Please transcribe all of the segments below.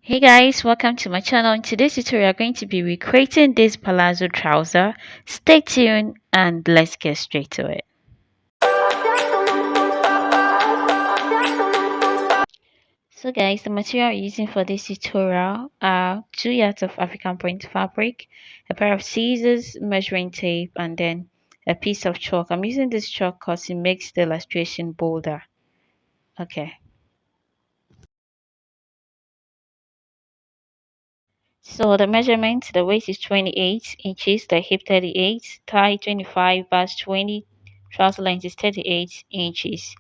Hey guys, welcome to my channel. In today's tutorial, we're going to be recreating this palazzo trouser. Stay tuned and let's get straight to it. So guys, the material I'm using for this tutorial are 2 yards of African print fabric, a pair of scissors, measuring tape, and then a piece of chalk. I'm using this chalk because it makes the illustration bolder. Okay. So the measurement, the waist is 28 inches, the hip 38, thigh 25, bust 20, trouser length is 38 inches.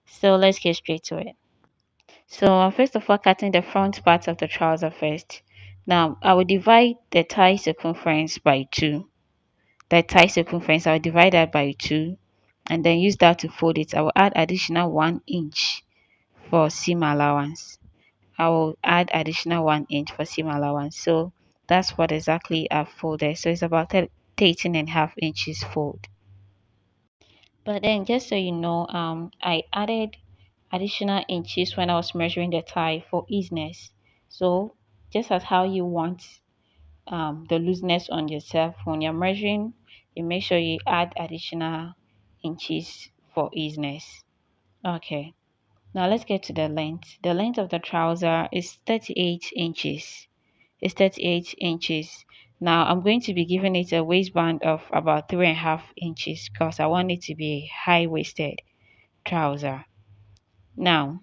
So let's get straight to it. So first of all, cutting the front part of the trouser first. Now I will divide the thigh circumference by 2. The thigh circumference, I will divide that by 2 and then use that to fold it. I will add additional 1 inch for seam allowance. I will add additional 1 inch for seam allowance. So that's what exactly I've folded. So it's about 13 and a half inches fold. But then just so you know, I added additional inches when I was measuring the thigh for easiness. So just as how you want the looseness on yourself when you're measuring, you make sure you add additional inches for easiness. Okay. Now let's get to the length. The length of the trouser is 38 inches. It's 38 inches. Now I'm going to be giving it a waistband of about 3.5 inches because I want it to be a high-waisted trouser. Now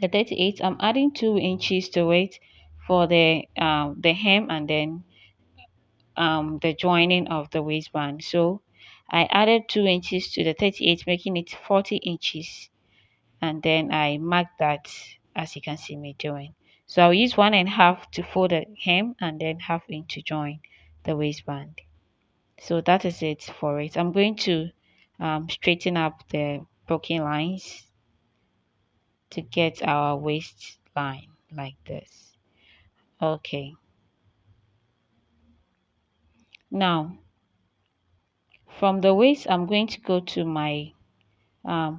the 38, I'm adding 2 inches to it for the hem and then the joining of the waistband. So I added 2 inches to the 38, making it 40 inches. And then I mark that as you can see me doing. So I'll use 1.5 to fold the hem and then half inch to join the waistband. So that is it for it. I'm going to straighten up the broken lines to get our waistline like this. Okay. Now from the waist, I'm going to go to my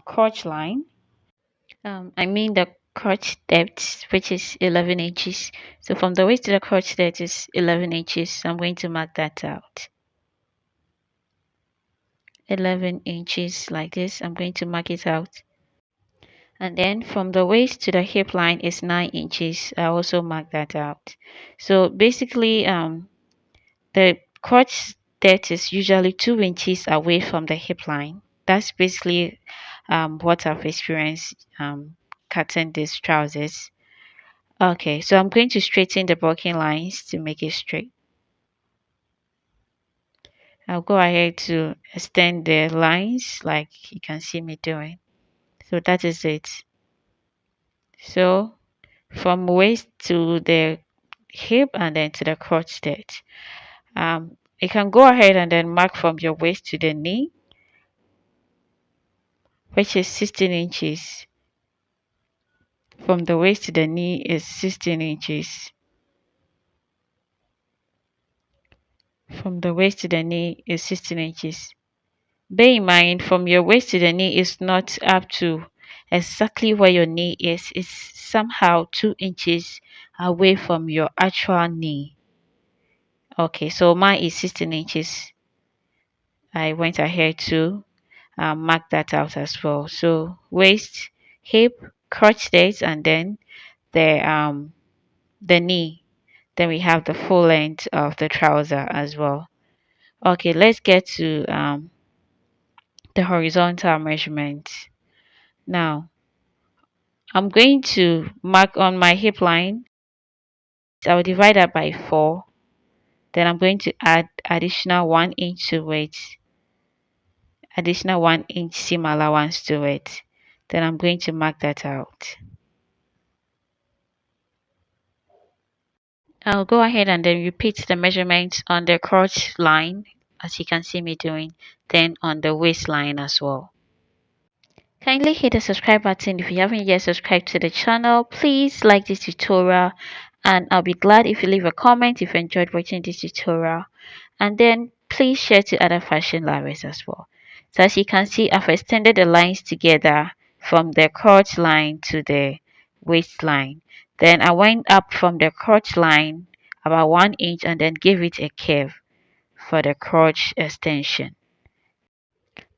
crotch line. I mean the crotch depth, which is 11 inches. So from the waist to the crotch depth is 11 inches. So I'm going to mark that out. 11 inches like this. I'm going to mark it out. And then from the waist to the hip line is 9 inches. I also mark that out. So basically, the crotch depth is usually 2 inches away from the hip line. That's basically what I've experienced cutting these trousers. Okay, so I'm going to straighten the broken lines to make it straight. I'll go ahead to extend the lines like you can see me doing. So that is it. So from waist to the hip and then to the crotch depth. You can go ahead and then mark from your waist to the knee, which is 16 inches. From the waist to the knee is 16 inches. From the waist to the knee is 16 inches. Bear in mind, from your waist to the knee is not up to exactly where your knee is. It's somehow 2 inches away from your actual knee. Okay, so mine is 16 inches. I went ahead to mark that out as well. So waist, hip, crotch depth, and then the knee. Then we have the full length of the trouser as well. Okay, let's get to the horizontal measurement. Now I'm going to mark on my hip line. So I'll divide that by 4. Then I'm going to add additional 1 inch to it. Additional 1 inch seam allowance to it. Then I'm going to mark that out. I'll go ahead and then repeat the measurements on the crotch line as you can see me doing. Then on the waistline as well. Kindly hit the subscribe button if you haven't yet subscribed to the channel. Please like this tutorial and I'll be glad if you leave a comment if you enjoyed watching this tutorial. And then please share to other fashion lovers as well. So as you can see, I've extended the lines together from the crotch line to the waistline. Then I went up from the crotch line about 1 inch and then give it a curve for the crotch extension.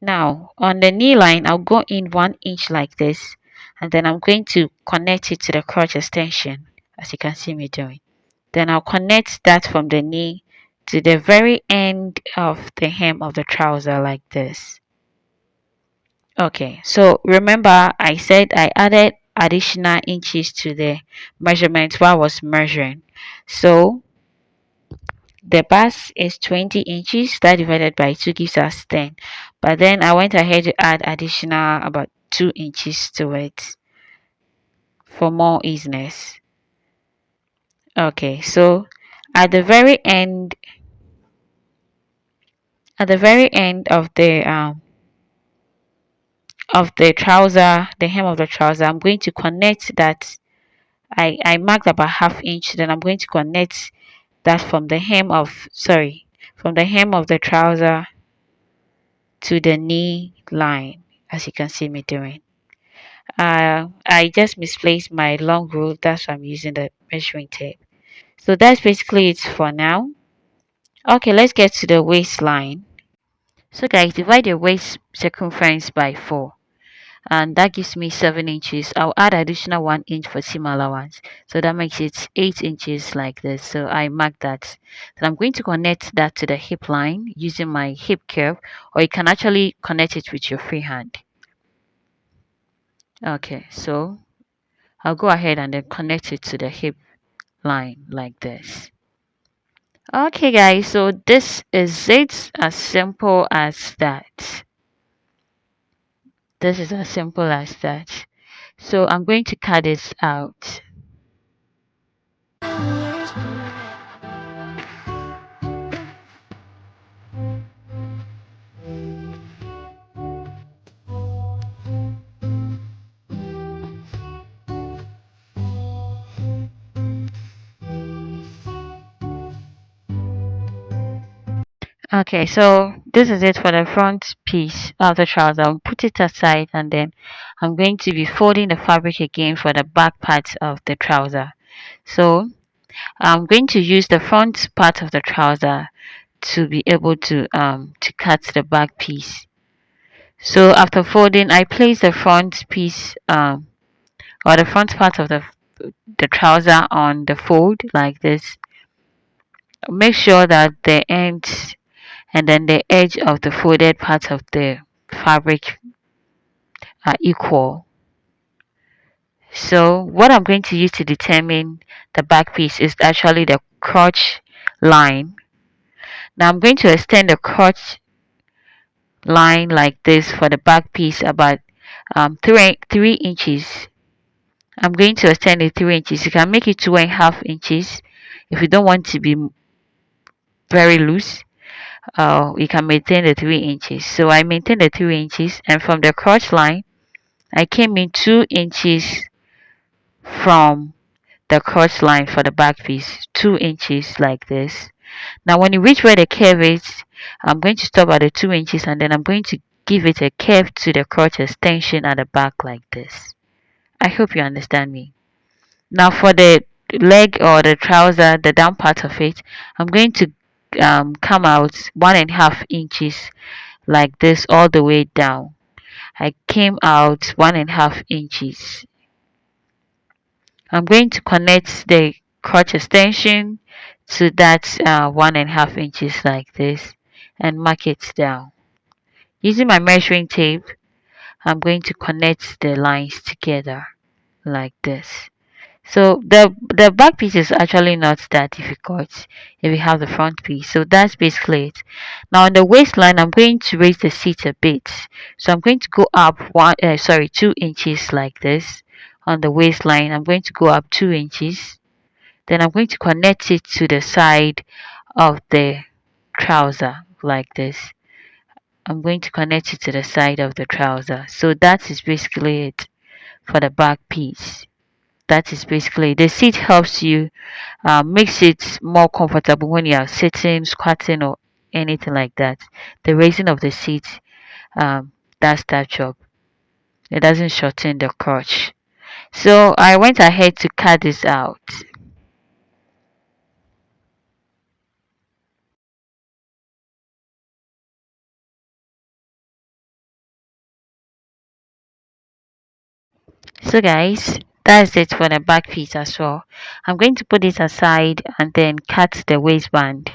Now on the knee line, I'll go in 1 inch like this, and then I'm going to connect it to the crotch extension as you can see me doing. Then I'll connect that from the knee to the very end of the hem of the trouser like this. Okay, so remember I said I added additional inches to the measurement while I was measuring. So the bust is 20 inches, that divided by 2 gives us 10. But then I went ahead to add additional about 2 inches to it for more easiness. Okay, so at the very end of the trouser, the hem of the trouser, I'm going to connect that. I marked about half inch, then I'm going to connect that from the hem of the trouser to the knee line as you can see me doing. I just misplaced my long rule, that's why I'm using the measuring tape. So that's basically it for now. Okay, let's get to the waistline. So guys, divide your waist circumference by 4, and that gives me 7 inches. I'll add additional 1 inch for seam allowance, so that makes it 8 inches like this. So I mark that. Then I'm going to connect that to the hip line using my hip curve, or you can actually connect it with your free hand. Okay, so I'll go ahead and then connect it to the hip line like this. Okay guys, so this is it, as simple as that. This is as simple as that. So I'm going to cut this out. Okay, so this is it for the front piece of the trouser. I'll put it aside, and then I'm going to be folding the fabric again for the back part of the trouser. So I'm going to use the front part of the trouser to be able to cut the back piece. So after folding, I place the front piece or the front part of the trouser on the fold like this. Make sure that the ends and then the edge of the folded part of the fabric are equal. So what I'm going to use to determine the back piece is actually the crotch line. Now I'm going to extend the crotch line like this for the back piece about 3 inches. I'm going to extend it 3 inches. You can make it 2.5 inches if you don't want to be very loose. You can maintain the 3 inches. So I maintain the 3 inches, and from the crotch line I came in 2 inches from the crotch line for the back piece, 2 inches like this. Now when you reach where the curve is, I'm going to stop at the 2 inches, and then I'm going to give it a curve to the crotch extension at the back like this. I hope you understand me. Now for the leg or the trouser, the down part of it, I'm going to come out 1.5 inches like this all the way down. I came out 1.5 inches. I'm going to connect the crotch extension to that 1.5 inches like this and mark it down. Using my measuring tape, I'm going to connect the lines together like this. So the back piece is actually not that difficult if you have the front piece. So that's basically it. Now on the waistline, I'm going to raise the seat a bit. So I'm going to go up 2 inches like this. On the waistline, I'm going to go up 2 inches. Then I'm going to connect it to the side of the trouser like this. I'm going to connect it to the side of the trouser. So that is basically it for the back piece. That is basically, the seat helps you, makes it more comfortable when you are sitting, squatting, or anything like that. The raising of the seat does that job. It doesn't shorten the crotch. So I went ahead to cut this out. So guys, that's it for the back piece as well. I'm going to put it aside and then cut the waistband.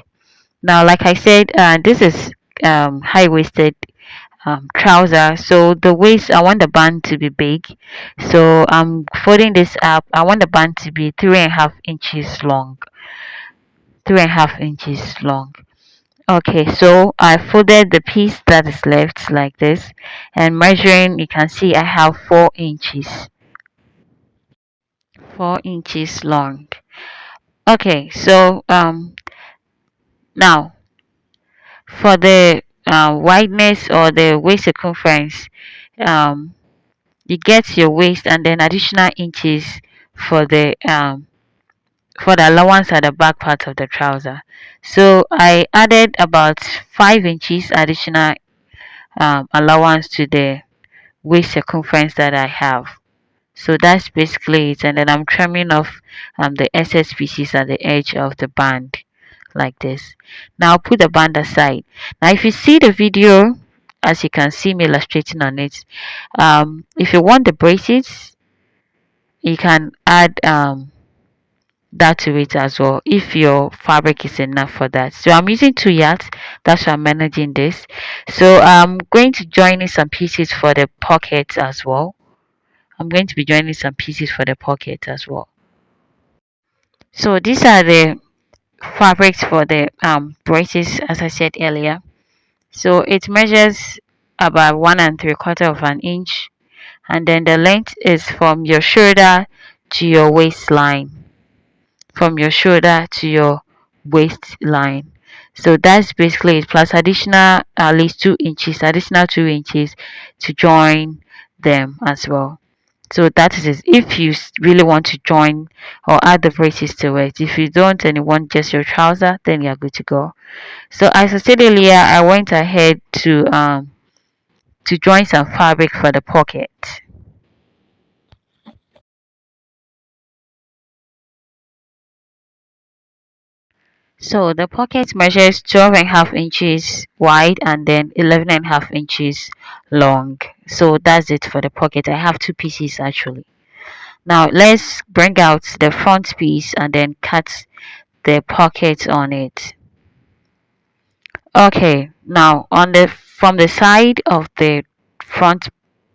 Now, like I said, this is high-waisted trouser, so the waist, I want the band to be big, so I'm folding this up. I want the band to be 3.5 inches long. 3.5 inches long. Okay, so I folded the piece that is left like this, and measuring, you can see I have 4 inches. 4 inches long. Okay, so now for the wideness or the waist circumference, um you get your waist and then additional inches for the allowance at the back part of the trouser. So I added about 5 inches additional allowance to the waist circumference that I have. So that's basically it, and then I'm trimming off the excess pieces at the edge of the band like this. Now I'll put the band aside. Now if you see the video, as you can see me illustrating on it, if you want the braces, you can add that to it as well if your fabric is enough for that. So I'm using 2 yards, that's why I'm managing this. So I'm going to join in some pieces for the pockets as well. I'm going to be joining some pieces for the pocket as well. So these are the fabrics for the braces, as I said earlier. So it measures about 1.75 inches, and then the length is from your shoulder to your waistline. From your shoulder to your waistline. So that's basically it, plus additional at least 2 inches, additional 2 inches to join them as well. So that is it. If you really want to join or add the braces to it, if you don't and you want just your trouser, then you're good to go. So as I said earlier, I went ahead to join some fabric for the pocket. So the pocket measures 12.5 inches wide and then 11.5 inches long. So that's it for the pocket. I have two pieces actually. Now let's bring out the front piece and then cut the pocket on it. Okay, now on the from the side of the front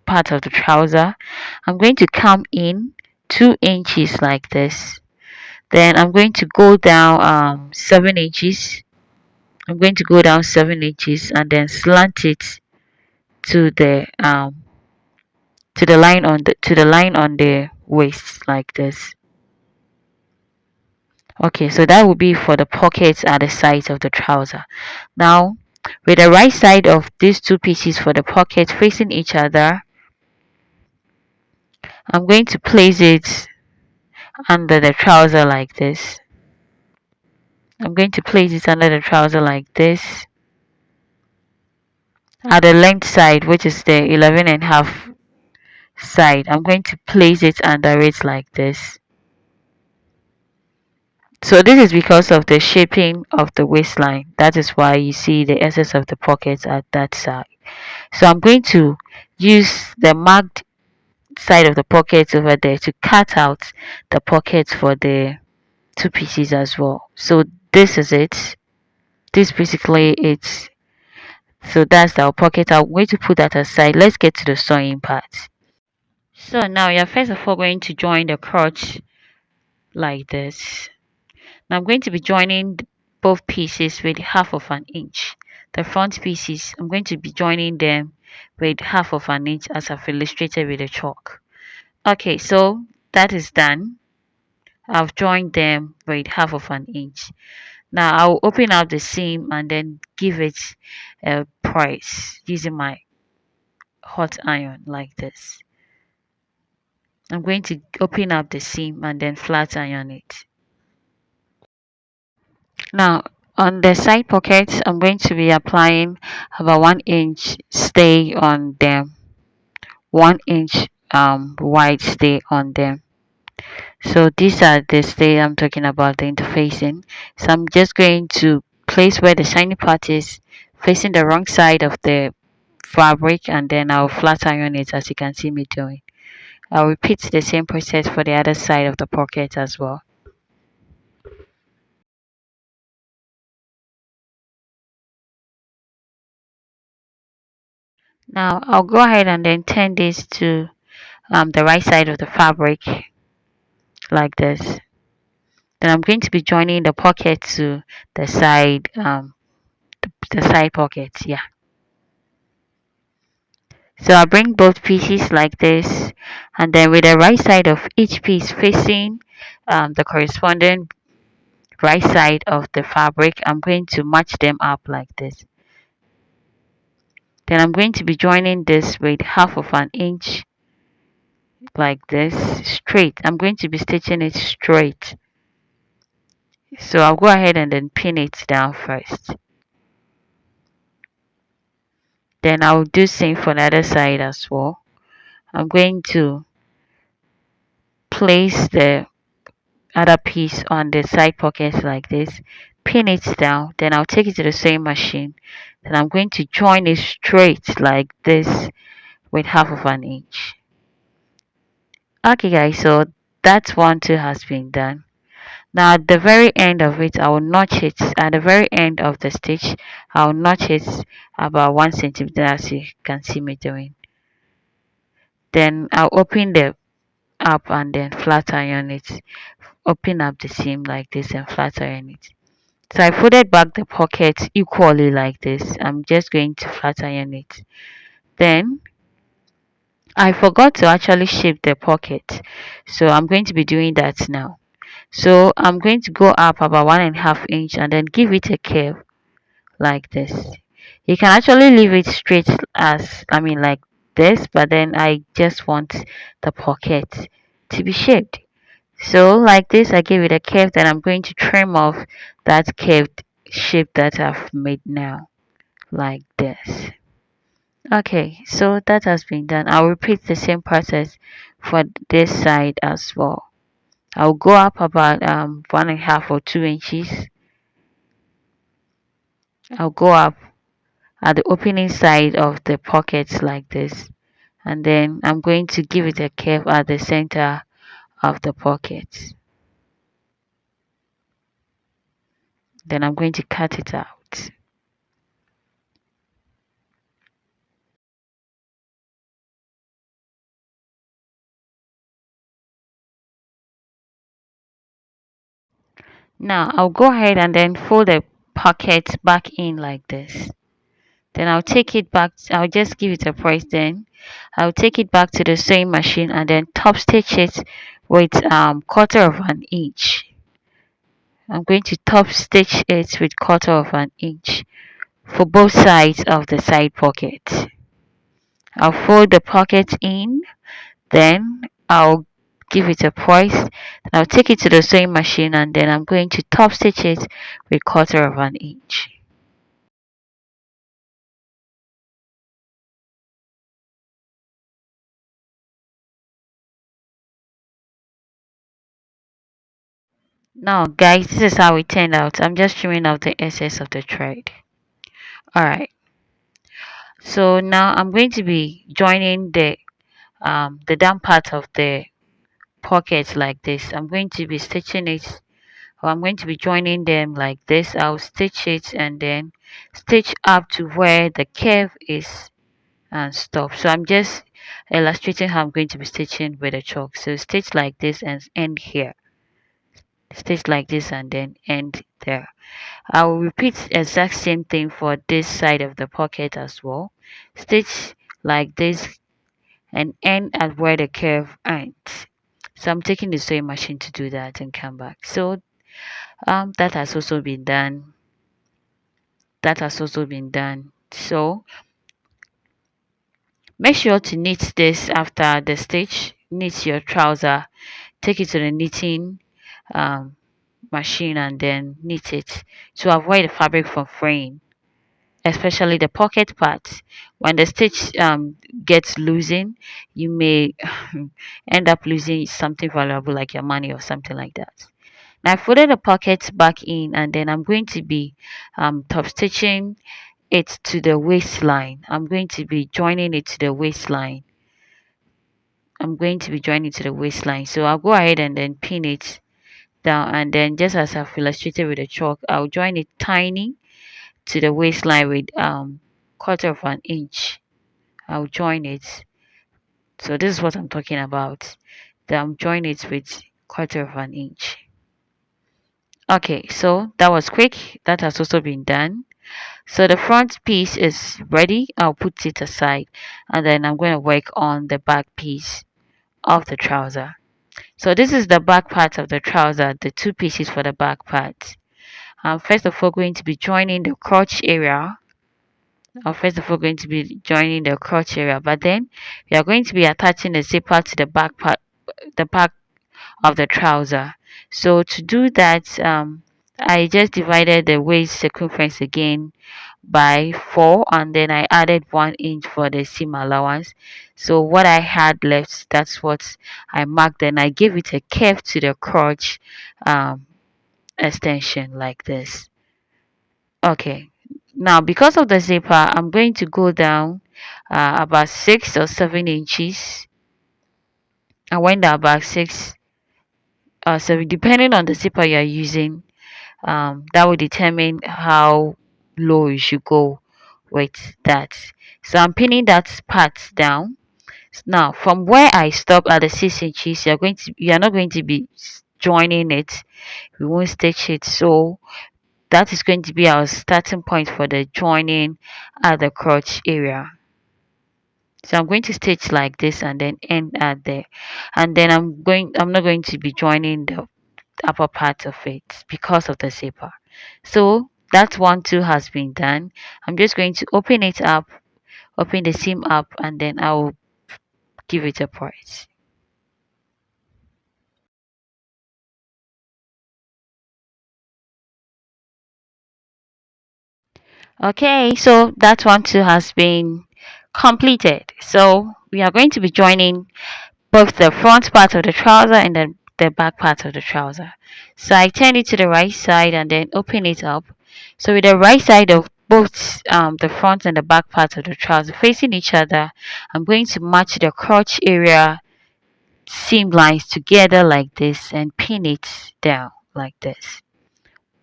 part of the trouser, I'm going to come in 2 inches like this. Then I'm going to go down 7 inches. I'm going to go down 7 inches and then slant it to the line on the waist like this. Okay, so that will be for the pockets at the sides of the trouser. Now, with the right side of these two pieces for the pocket facing each other, I'm going to place it under the trouser like this. I'm going to place it under the trouser like this. At the length side, which is the 11.5 side, I'm going to place it under it like this. So this is because of the shaping of the waistline. That is why you see the excess of the pockets at that side. So I'm going to use the marked side of the pockets over there to cut out the pockets for the two pieces as well. So this is it. This basically it. So that's our pocket. I'm going to put that aside. Let's get to the sewing part. So now you're first of all going to join the crotch like this. Now I'm going to be joining both pieces with 1/2 inch. The front pieces, I'm going to be joining them with 1/2 inch as I've illustrated with the chalk. Okay, so that is done. I've joined them with 1/2 inch. Now I'll open up the seam and then give it a press using my hot iron like this. I'm going to open up the seam and then flat iron it. Now on the side pockets, I'm going to be applying about 1 inch stay on them. 1 inch white stay on them. So these are the stay I'm talking about, the interfacing. So I'm just going to place where the shiny part is, facing the wrong side of the fabric, and then I'll flat iron it as you can see me doing. I'll repeat the same process for the other side of the pocket as well. Now I'll go ahead and then turn this to the right side of the fabric like this. Then I'm going to be joining the pocket to the side, the side pockets. Yeah. So I bring both pieces like this, and then with the right side of each piece facing the corresponding right side of the fabric, I'm going to match them up like this. Then I'm going to be joining this with half of an inch like this straight. I'm going to be stitching it straight. So I'll go ahead and then pin it down first. Then I'll do same for the other side as well. I'm going to place the other piece on the side pockets like this, pin it down, then I'll take it to the same machine. Then I'm going to join it straight like this with half of an inch. Okay guys, so that one too has been done. Now at the very end of it, I will notch it. At the very end of the stitch, I'll notch it about 1 centimeter as you can see me doing. Then I'll open the up and then flat iron it. Open up the seam like this and flat iron it. So I folded back the pocket equally like this. I'm just going to flat iron it. Then I forgot to actually shape the pocket. So I'm going to be doing that now. So I'm going to go up about 1.5 inch and then give it a curve like this. You can actually leave it straight as, like this, but then I just want the pocket to be shaped. So like this, I give it a curve, then I'm going to trim off that curved shape that I've made now, like this. Okay, so that has been done. I'll repeat the same process for this side as well. I'll go up about 1.5 or 2 inches. I'll go up at the opening side of the pockets like this, and then I'm going to give it a curve at the center of the pocket. Then I'm going to cut it out. Now I'll go ahead and then fold the pocket back in like this. Then I'll take it back, I'll just give it a press, then I'll take it back to the sewing machine and then top stitch it with 1/4 inch. I'm going to top stitch it with 1/4 inch for both sides of the side pocket. I'll fold the pocket in, then I'll give it a press, then I'll take it to the sewing machine and then I'm going to top stitch it with 1/4 inch. Now guys, this is how it turned out. I'm just trimming out the excess of the thread. Alright, so now I'm going to be joining the down part of the pocket like this. I'm going to be stitching it, or I'm going to be joining them like this. I'll stitch it and then stitch up to where the curve is and stop. So I'm just illustrating how I'm going to be stitching with a chalk. So stitch like this and end here. Stitch like this and then end there. I will repeat exact same thing for this side of the pocket as well. Stitch like this and end at where the curve ends. So I'm taking the sewing machine to do that and come back. So that has also been done. That has also been done. So make sure to knit this after the stitch. Knit your trouser. Take it to the knitting um, machine and then knit it to avoid the fabric from fraying. especially the pocket part. When the stitch gets loosened, you may end up losing something valuable like your money or something like that. Now I folded the pockets back in, and then I'm going to be top stitching it to the waistline. I'm going to be joining it to the waistline. I'm going to be joining it to the waistline. So I'll go ahead and then pin it down, and then just as I've illustrated with the chalk, I'll join it tiny to the waistline with quarter of an inch. I'll join it. So this is what I'm talking about. Then I'm joining it with quarter of an inch. Okay, so that was quick. That has also been done. So the front piece is ready. I'll put it aside, and then I'm going to work on the back piece of the trouser. So this is the back part of the trouser, the two pieces for the back part. I'm first of all going to be joining the crotch area. I'm first of all going to be joining the crotch area, but then we are going to be attaching the zipper to the back part, the back of the trouser. So to do that, I just divided the waist circumference again by 4, and then I added 1 inch for the seam allowance. So what I had left, that's what I marked, and I gave it a curve to the crotch um, extension like this. Okay, now because of the zipper, I'm going to go down about 6 or 7 inches. I went down about 6 or 7, depending on the zipper you're using. That will determine how low you should go with that. So I'm pinning that part down. Now from where I stop at the 6 inches, you're not going to be joining it. We won't stitch it. So that is going to be our starting point for the joining at the crotch area. So I'm going to stitch like this and then end at there, and then I'm not going to be joining the upper part of it because of the zipper. So that one too has been done. I'm just going to open it up, open the seam up, and then I'll give it a press. Okay, so that one too has been completed. So we are going to be joining both the front part of the trouser and the back part of the trouser. So I turn it to the right side and then open it up. So with the right side of both the front and the back part of the trouser facing each other, I'm going to match the crotch area seam lines together like this and pin it down like this.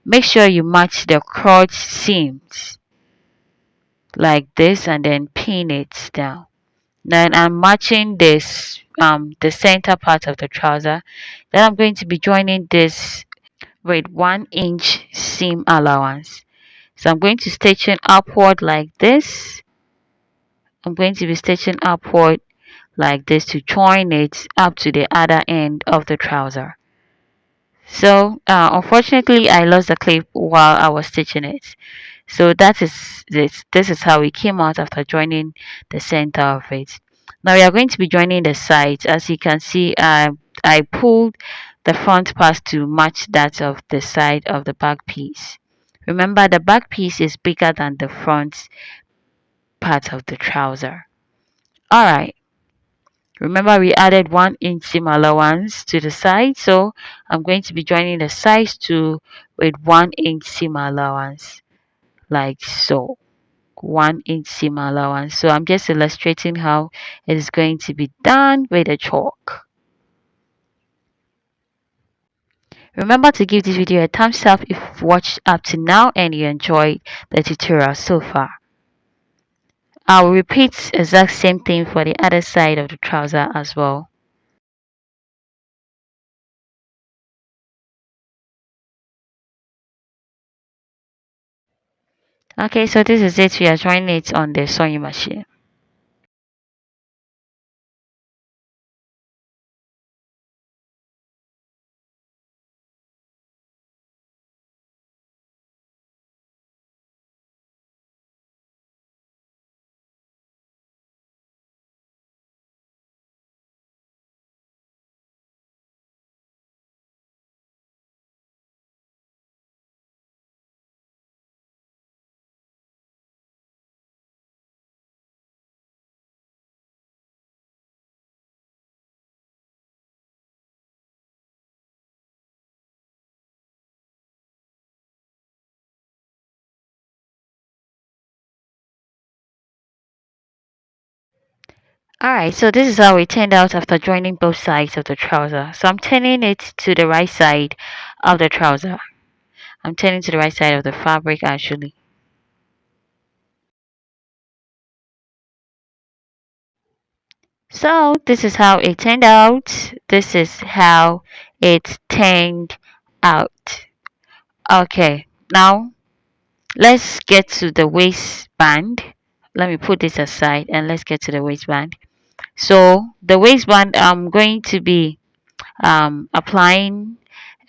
Make sure you match the crotch seams like this and then pin it down. Then I'm matching this the center part of the trouser. Then I'm going to be joining this with 1 inch seam allowance. So I'm going to stitch in upward like this. I'm going to be stitching upward like this to join it up to the other end of the trouser. So unfortunately I lost the clip while I was stitching it. So that is this is how it came out after joining the center of it. Now we are going to be joining the sides. As you can see, I pulled the front part to match that of the side of the back piece. Remember, the back piece is bigger than the front part of the trouser. Alright, remember we added 1 inch seam allowance to the side, so I'm going to be joining the sides too with 1 inch seam allowance like so. 1 inch seam allowance. So I'm just illustrating how it is going to be done with a chalk. Remember to give this video a thumbs up if you've watched up to now and you enjoyed the tutorial so far. I'll repeat exact same thing for the other side of the trouser as well. Okay, so this is it. We are joining it on the sewing machine. Alright, so this is how it turned out after joining both sides of the trouser. So I'm turning it to the right side of the trouser. I'm turning to the right side of the fabric actually. So this is how it turned out. This is how it turned out. Okay, now let's get to the waistband. Let me put this aside and let's get to the waistband. So the waistband, I'm going to be applying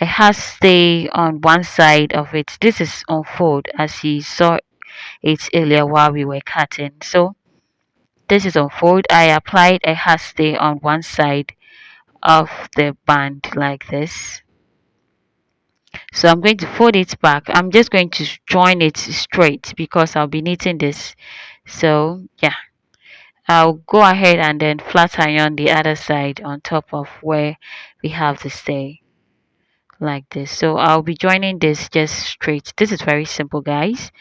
a hairstay on one side of it. This is on fold as you saw it earlier while we were cutting. So this is on fold. I applied a hairstay on one side of the band like this. So I'm going to fold it back. I'm just going to join it straight because I'll be knitting this. So yeah, I'll go ahead and then flat iron the other side on top of where we have the stay like this. So I'll be joining this just straight. This is very simple, guys.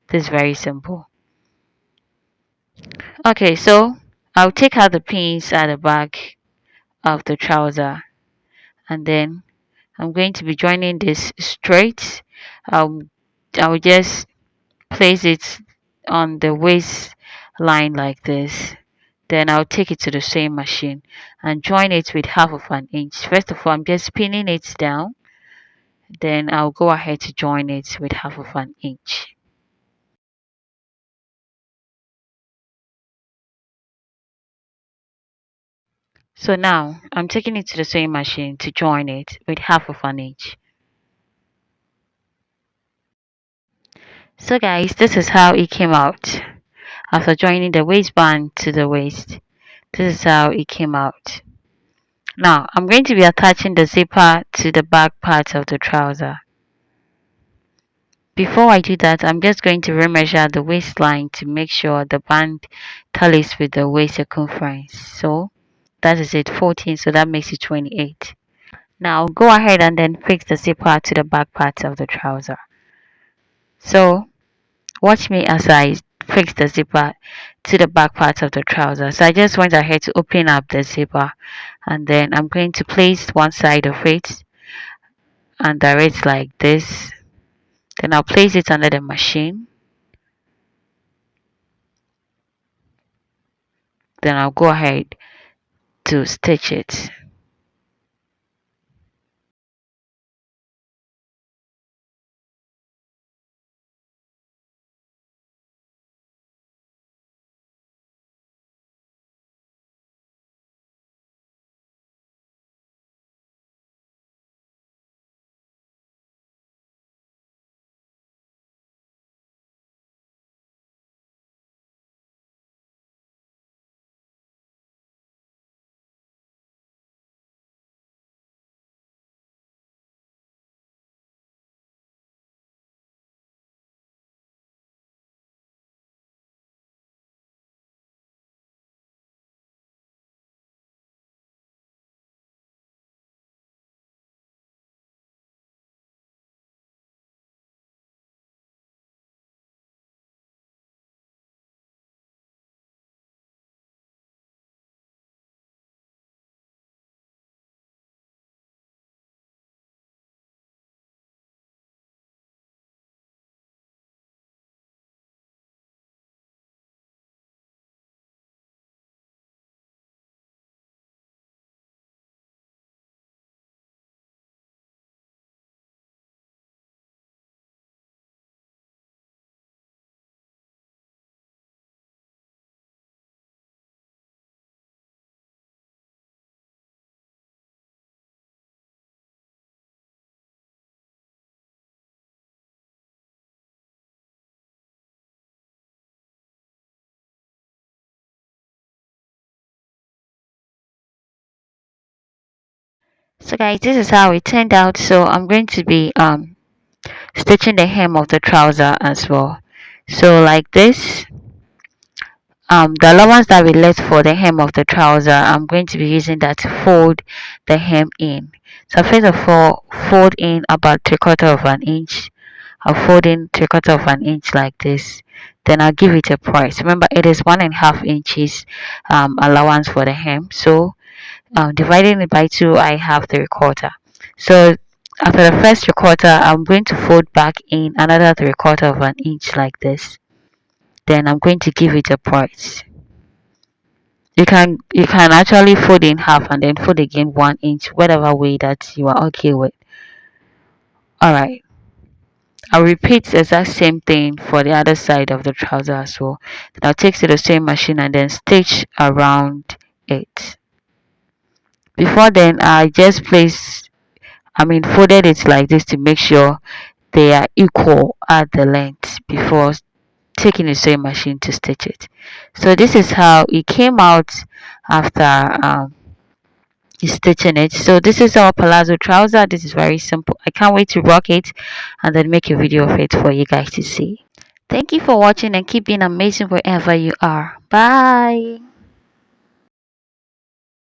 This is very simple. Okay, so I'll take out the pins at the back of the trouser and then I'm going to be joining this straight. um I'll just place it on the waist line like this. Then I'll take it to the sewing machine and join it with half of an inch. First of all, I'm just pinning it down. Then I'll go ahead to join it with half of an inch. So now I'm taking it to the sewing machine to join it with half of an inch. So guys, this is how it came out after joining the waistband to the waist. This is how it came out. Now I'm going to be attaching the zipper to the back part of the trouser. Before I do that, I'm just going to remeasure the waistline to make sure the band tallies with the waist circumference. So that is it, 14, so that makes it 28. Now go ahead and then fix the zipper to the back part of the trouser. So watch me as I fix the zipper to the back part of the trouser. So I just went ahead to open up the zipper and then I'm going to place one side of it under it like this. Then I'll place it under the machine. Then I'll go ahead to stitch it. So guys, this is how it turned out. So I'm going to be stitching the hem of the trouser as well. So like this, the allowance that we left for the hem of the trouser, I'm going to be using that to fold the hem in. So first of all, fold in about 3/4 of an inch. I'll fold in 3/4 of an inch like this. then I'll give it a price. Remember, it is 1.5 inches allowance for the hem. So dividing it by 2, I have 3/4. So after the first 3/4, I'm going to fold back in another 3/4 of an inch like this. Then I'm going to give it a price. You can actually fold in half and then fold again 1 inch, whatever way that you are okay with. All right. I'll repeat the exact same thing for the other side of the trouser as well. Then I'll take to the same machine and then stitch around it. Before then, I just folded it like this to make sure they are equal at the length before taking the sewing machine to stitch it. So this is how it came out after stitching it. So this is our palazzo trouser. This is very simple. I can't wait to rock it and then make a video of it for you guys to see. Thank you for watching and keep being amazing wherever you are. Bye.